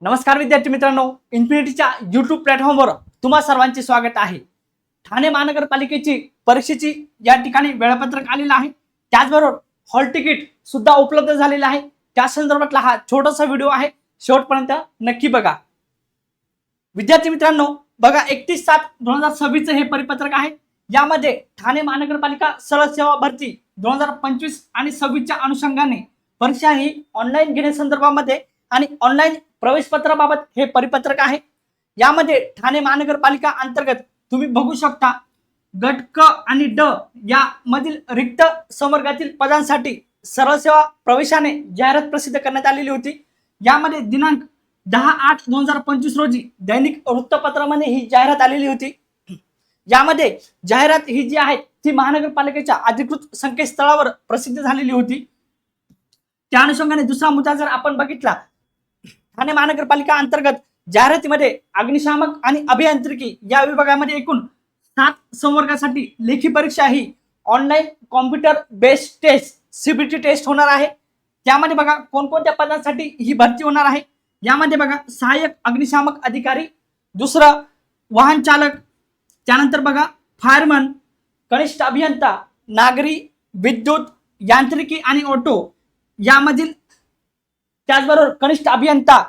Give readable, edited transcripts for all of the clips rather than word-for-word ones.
नमस्कार विद्यार्थी मित्रांनो, इन्फिनिटीच्या यूट्यूब प्लॅटफॉर्मवर तुम्हा सर्वांचे स्वागत आहे। ठाणे महानगरपालिकेची परीक्षेची या ठिकाणी वेळापत्रक आलेलं आहे। त्याचबरोबर हॉल तिकीट सुद्धा उपलब्ध झालेलं आहे। त्या संदर्भातला हा छोटासा व्हिडिओ आहे, शेवटपर्यंत नक्की बघा। विद्यार्थी मित्रांनो, बघा 31/7/2026 चे हे परिपत्रक आहे। यामध्ये ठाणे महानगरपालिका सरळ सेवा भरती 2025 आणि 26 च्या अनुषंगाने परीक्षा ही ऑनलाईन घेण्यासंदर्भामध्ये आणि ऑनलाईन प्रवेशपत्राबाबत हे परिपत्रक आहे। यामध्ये ठाणे महानगरपालिका अंतर्गत तुम्ही बघू शकता गट क आणि ड या मधील रिक्त संवर्गातील पदांसाठी सरळ सेवा प्रवेशाने जाहिरात प्रसिद्ध करण्यात आलेली होती। यामध्ये दिनांक 10/8/2025 रोजी दैनिक वृत्तपत्रामध्ये ही जाहिरात आलेली होती। यामध्ये जाहिरात ही जी आहे ती महानगरपालिकेच्या अधिकृत संकेतस्थळावर प्रसिद्ध झालेली होती। त्या अनुषंगाने दुसरा मुद्दा जर आपण बघितला, ठाणे महानगरपालिका अंतर्गत जाहिरातीमध्ये अग्निशामक आणि अभियांत्रिकी या विभागामध्ये एकूण 7 संवर्गासाठी लेखी परीक्षा ही online computer based test CBT test होणार आहे। त्यामध्ये बघा कोणकोणत्या पदांसाठी ही भरती होणार आहे। यामध्ये बघा सहाय्यक अग्निशामक अधिकारी, दुसरं वाहन चालक, त्यानंतर बघा फायरमन, कनिष्ठ अभियंता, नागरी, विद्युत, यांत्रिकी आणि ऑटो यामधील, त्याचबरोबर कनिष्ठ अभियंता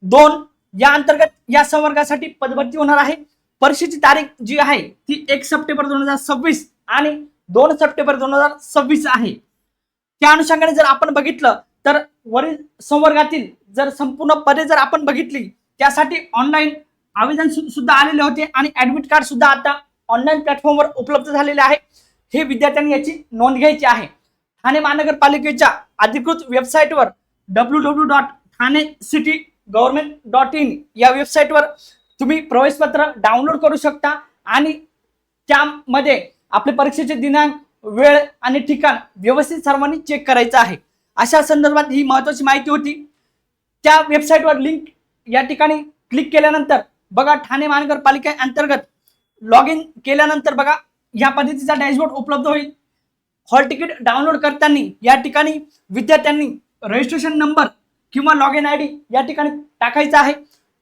2 या अंतर्गत या संवर्गासाठी पदभरती होणार आहे। परीक्षेची तारीख जी आहे ती 1 सप्टेंबर 2026 आणि 2 सप्टेंबर 2026 आहे। त्या अनुषंगाने जर आपण बघितलं तर वरील संवर्गातील जर संपूर्ण पदे जर आपण बघितली त्यासाठी ऑनलाईन आवेदन सुद्धा आलेले होते आणि ऍडमिट कार्ड सुद्धा आता ऑनलाईन प्लॅटफॉर्मवर उपलब्ध झालेले आहे। हे विद्यार्थ्यांनी याची नोंद घ्यायची आहे। ठाणे महानगरपालिकेच्या अधिकृत वेबसाईटवर www.thanecitygovernment.in या वेबसाईटवर तुम्ही प्रवेशपत्र डाउनलोड करू शकता आणि त्यामध्ये आपले परीक्षेचे दिनांक, वेळ आणि ठिकाण व्यवस्थित सर्वांनी चेक करायचं आहे। अशा संदर्भात ही महत्त्वाची माहिती होती। त्या वेबसाईटवर लिंक या ठिकाणी क्लिक केल्यानंतर बघा ठाणे महानगरपालिका अंतर्गत लॉग इन केल्यानंतर बघा या पद्धतीचा डॅशबोर्ड उपलब्ध होईल। हॉल तिकीट डाउनलोड करताना या ठिकाणी विद्यार्थ्यांनी रजिस्ट्रेशन नंबर किंवा लॉग इन आयडी या ठिकाणी टाकायचा आहे।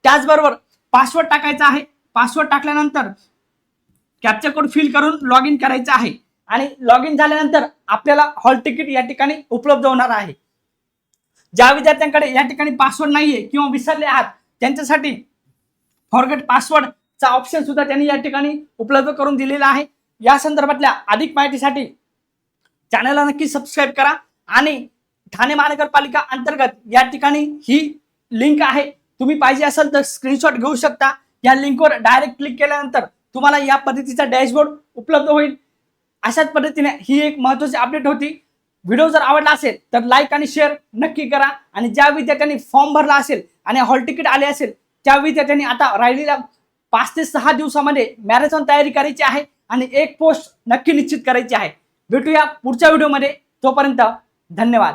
त्याचबरोबर पासवर्ड टाकायचा आहे। पासवर्ड टाकल्यानंतर कॅप्चा कोड फिल करून लॉग इन करायचं आहे आणि लॉग इन झाल्यानंतर आपल्याला हॉल तिकीट या ठिकाणी उपलब्ध होणार आहे। ज्या विद्यार्थ्यांकडे या ठिकाणी पासवर्ड नाहीये किंवा विसरले आहात त्यांच्यासाठी फॉरगेट पासवर्डचा ऑप्शन सुद्धा त्यांनी या ठिकाणी उपलब्ध करून दिलेला आहे। या संदर्भातल्या अधिक माहितीसाठी चॅनलला नक्की सबस्क्राईब करा आणि ठाणे महानगरपालिका अंतर्गत या ठिकाणी ही लिंक आहे, तुम्ही पाहिजे असेल तर स्क्रीनशॉट घेऊ शकता। या लिंकवर डायरेक्ट क्लिक केल्यानंतर तुम्हाला या पद्धतीचा डॅशबोर्ड उपलब्ध होईल। अशाच पद्धतीने ही एक महत्त्वाची अपडेट होती। व्हिडिओ जर आवडला असेल तर लाईक आणि शेअर नक्की करा आणि ज्या विद्यार्थ्यांनी फॉर्म भरला असेल आणि हॉल तिकीट आले असेल त्या विद्यार्थ्यांनी आता राहिलेल्या 5 ते 6 दिवसामध्ये मॅरेथॉन तयारी करायची आहे आणि एक पोस्ट नक्की निश्चित करायची आहे। भेटूया पुढच्या व्हिडिओमध्ये, तोपर्यंत धन्यवाद।